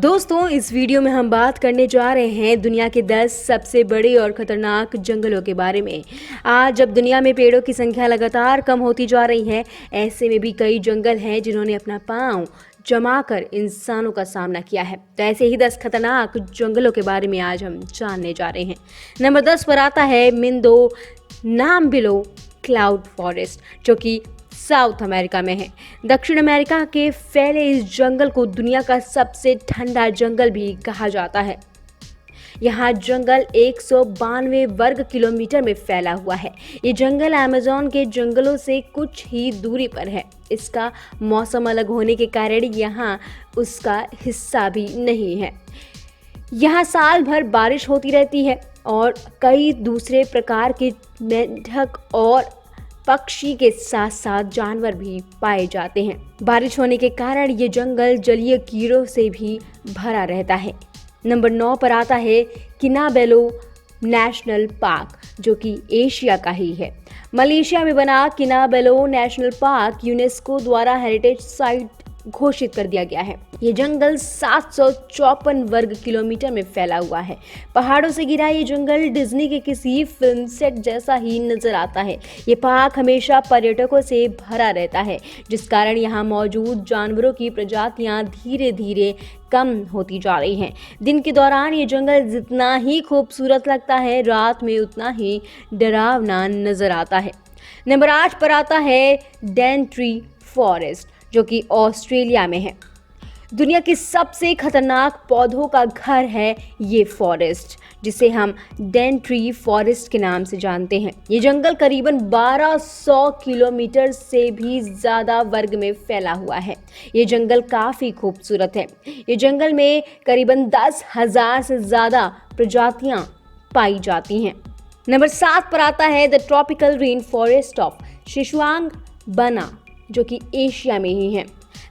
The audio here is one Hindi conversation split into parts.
दोस्तों, इस वीडियो में हम बात करने जा रहे हैं दुनिया के 10 सबसे बड़े और खतरनाक जंगलों के बारे में। आज जब दुनिया में पेड़ों की संख्या लगातार कम होती जा रही है, ऐसे में भी कई जंगल हैं जिन्होंने अपना पांव जमाकर इंसानों का सामना किया है। तो ऐसे ही 10 खतरनाक जंगलों के बारे में आज हम जानने जा रहे हैं। नंबर 10 पर आता है मिंदो नाम्बिलो क्लाउड फॉरेस्ट, जो कि साउथ अमेरिका में है। दक्षिण अमेरिका के फैले इस जंगल को दुनिया का सबसे ठंडा जंगल भी कहा जाता है। यहाँ जंगल 192 वर्ग किलोमीटर में फैला हुआ है। ये जंगल अमेज़न के जंगलों से कुछ ही दूरी पर है। इसका मौसम अलग होने के कारण यहाँ उसका हिस्सा भी नहीं है। यहाँ साल भर बारिश होती रहती है और कई दूसरे प्रकार के मेंढक और पक्षी के साथ साथ जानवर भी पाए जाते हैं। बारिश होने के कारण ये जंगल जलीय कीड़ों से भी भरा रहता है। नंबर 9 पर आता है किनाबेलो नेशनल पार्क, जो कि एशिया का ही है। मलेशिया में बना किनाबेलो नेशनल पार्क यूनेस्को द्वारा हेरिटेज साइट घोषित कर दिया गया है। ये जंगल 754 वर्ग किलोमीटर में फैला हुआ है। पहाड़ों से घिरा ये जंगल डिज्नी के किसी फिल्म सेट जैसा ही नजर आता है। ये पार्क हमेशा पर्यटकों से भरा रहता है, जिस कारण यहाँ मौजूद जानवरों की प्रजातियां धीरे धीरे कम होती जा रही हैं। दिन के दौरान ये जंगल जितना ही खूबसूरत लगता है, रात में उतना ही डरावना नजर आता है। नंबर 8 पर आता है डेंट्री फॉरेस्ट, जो कि ऑस्ट्रेलिया में है। दुनिया के सबसे खतरनाक पौधों का घर है ये फॉरेस्ट, जिसे हम डेंट्री फॉरेस्ट के नाम से जानते हैं। ये जंगल करीबन 1200 किलोमीटर से भी ज़्यादा वर्ग में फैला हुआ है। ये जंगल काफ़ी खूबसूरत है। ये जंगल में करीबन 10,000 से ज़्यादा प्रजातियां पाई जाती हैं। नंबर 7 पर आता है the tropical rain forest of Xishuangbanna, जो कि एशिया में ही है।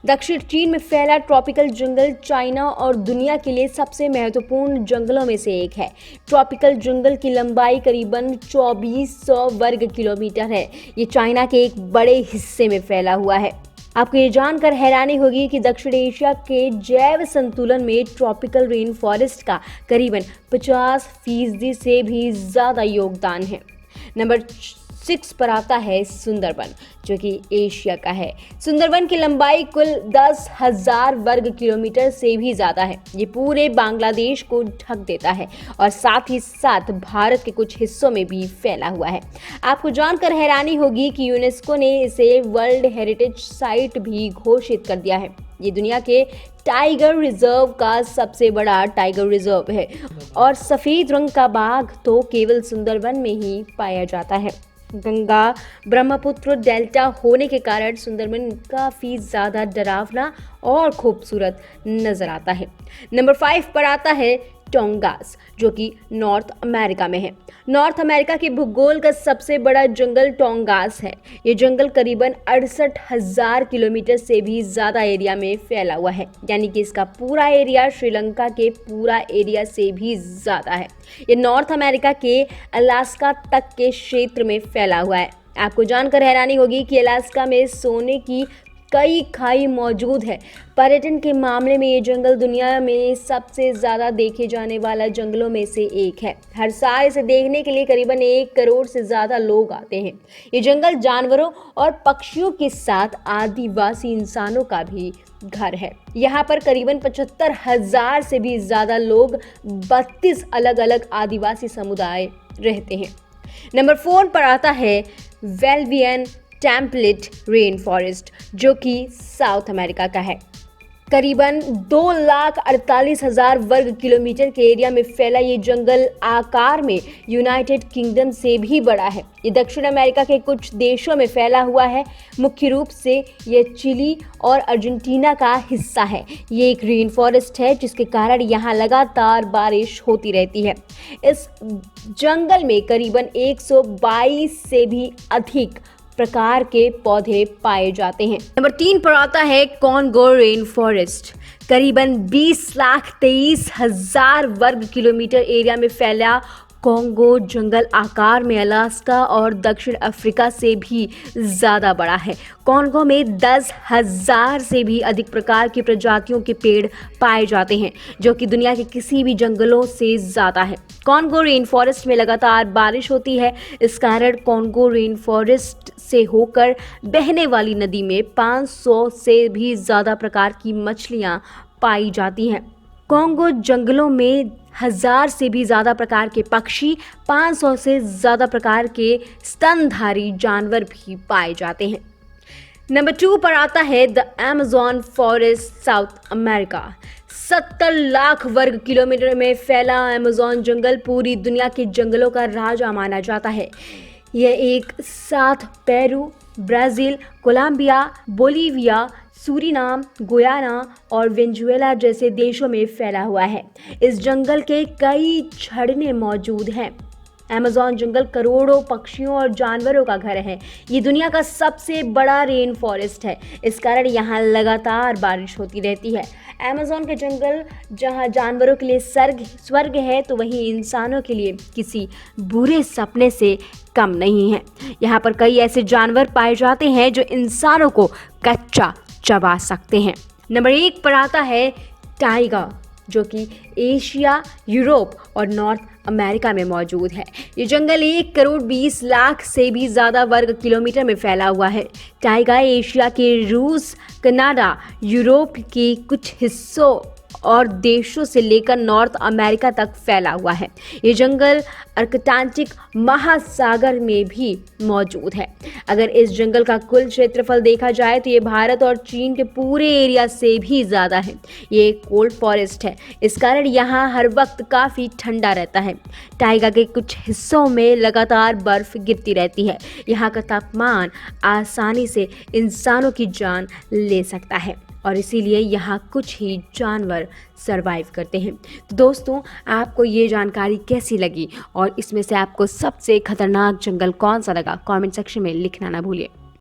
दक्षिण चीन में फैला ट्रॉपिकल जंगल चाइना और दुनिया के लिए सबसे महत्वपूर्ण जंगलों में से एक है। ट्रॉपिकल जंगल की लंबाई करीबन 2400 वर्ग किलोमीटर है। ये चाइना के एक बड़े हिस्से में फैला हुआ है। आपको ये जानकर हैरानी होगी कि दक्षिण एशिया के जैव संतुलन में ट्रॉपिकल रेन फॉरेस्ट का करीबन 50% से भी ज़्यादा योगदान है। नंबर 6 पर आता है सुंदरबन, जो कि एशिया का है। सुंदरबन की लंबाई कुल 10,000 वर्ग किलोमीटर से भी ज़्यादा है। ये पूरे बांग्लादेश को ढक देता है और साथ ही साथ भारत के कुछ हिस्सों में भी फैला हुआ है। आपको जानकर हैरानी होगी कि यूनेस्को ने इसे वर्ल्ड हेरिटेज साइट भी घोषित कर दिया है। ये दुनिया के टाइगर रिजर्व का सबसे बड़ा टाइगर रिजर्व है और सफ़ेद रंग का बाघ तो केवल सुंदरबन में ही पाया जाता है। गंगा ब्रह्मपुत्र डेल्टा होने के कारण सुंदरबन काफ़ी ज़्यादा डरावना और खूबसूरत नज़र आता है। नंबर 5 पर आता है टोंगास, जो कि नॉर्थ अमेरिका में है। नॉर्थ अमेरिका के भूगोल का सबसे बड़ा जंगल टोंगास है। ये जंगल करीबन 68,000 किलोमीटर से भी ज़्यादा एरिया में फैला हुआ है, यानी कि इसका पूरा एरिया श्रीलंका के पूरा एरिया से भी ज़्यादा है। ये नॉर्थ अमेरिका के अलास्का तक के क्षेत्र में फैला हुआ है। आपको जानकर हैरानी होगी कि अलास्का में सोने की कई खाई मौजूद है। पर्यटन के मामले में ये जंगल दुनिया में सबसे ज़्यादा देखे जाने वाला जंगलों में से एक है। हर साल इसे देखने के लिए करीबन 1 करोड़ से ज़्यादा लोग आते हैं। ये जंगल जानवरों और पक्षियों के साथ आदिवासी इंसानों का भी घर है। यहाँ पर करीबन 75,000 से भी ज़्यादा लोग 32 अलग अलग आदिवासी समुदाय रहते हैं। नंबर 4 पर आता है वेल्वियन टेम्पलेट रेन फॉरेस्ट, जो कि साउथ अमेरिका का है। करीबन 2,48,000 वर्ग किलोमीटर के एरिया में फैला ये जंगल आकार में यूनाइटेड किंगडम से भी बड़ा है। ये दक्षिण अमेरिका के कुछ देशों में फैला हुआ है। मुख्य रूप से ये चिली और अर्जेंटीना का हिस्सा है। ये एक रेन फॉरेस्ट है, जिसके कारण यहाँ लगातार बारिश होती रहती है। इस जंगल में करीबन 122 से भी अधिक प्रकार के पौधे पाए जाते हैं। नंबर 3 पर आता है कॉन्गो रेन फॉरेस्ट। करीबन 20,23,000 वर्ग किलोमीटर एरिया में फैला कॉन्गो जंगल आकार में अलास्का और दक्षिण अफ्रीका से भी ज़्यादा बड़ा है। कॉन्गो में 10,000 से भी अधिक प्रकार की प्रजातियों के पेड़ पाए जाते हैं, जो कि दुनिया के किसी भी जंगलों से ज़्यादा है। कॉन्गो रेन फॉरेस्ट में लगातार बारिश होती है। इस कारण कॉन्गो रेन फॉरेस्ट से होकर बहने वाली नदी में 500 से भी ज़्यादा प्रकार की मछलियाँ पाई जाती हैं। कॉन्गो जंगलों में 1000 से भी ज़्यादा प्रकार के पक्षी, 500 से ज़्यादा प्रकार के स्तनधारी जानवर भी पाए जाते हैं। नंबर 2 पर आता है the Amazon forest, south America. 70 lakh वर्ग किलोमीटर में फैला अमेज़न जंगल पूरी दुनिया के जंगलों का राजा माना जाता है। यह एक साथ Peru, Brazil, Colombia, Bolivia, Suriname, Guyana और वेनेजुएला जैसे देशों में फैला हुआ है। इस जंगल के कई झरने मौजूद हैं। अमेज़न जंगल करोड़ों पक्षियों और जानवरों का घर है। ये दुनिया का सबसे बड़ा रेन फॉरेस्ट है। इस कारण यहाँ लगातार बारिश होती रहती है। अमेज़न के जंगल जहाँ जानवरों के लिए स्वर्ग है, तो वहीं इंसानों के लिए किसी बुरे सपने से कम नहीं है। यहाँ पर कई ऐसे जानवर पाए जाते हैं जो इंसानों को कच्चा चबा सकते हैं। नंबर 1 पर आता है टाइगर, जो कि एशिया, यूरोप और नॉर्थ अमेरिका में मौजूद है। ये जंगल 1 करोड़ 20 लाख से भी ज़्यादा वर्ग किलोमीटर में फैला हुआ है। टाइगर एशिया के रूस, कनाडा, यूरोप के कुछ हिस्सों और देशों से लेकर नॉर्थ अमेरिका तक फैला हुआ है। ये जंगल अटलांटिक महासागर में भी मौजूद है। अगर इस जंगल का कुल क्षेत्रफल देखा जाए तो ये भारत और चीन के पूरे एरिया से भी ज़्यादा है। ये एक कोल्ड फॉरेस्ट है, इस कारण यहाँ हर वक्त काफ़ी ठंडा रहता है। टाइगर के कुछ हिस्सों में लगातार बर्फ गिरती रहती है। यहाँ का तापमान आसानी से इंसानों की जान ले सकता है और इसीलिए यहाँ कुछ ही जानवर सरवाइव करते हैं। तो दोस्तों, आपको ये जानकारी कैसी लगी और इसमें से आपको सबसे खतरनाक जंगल कौन सा लगा, कमेंट सेक्शन में लिखना ना भूलिए।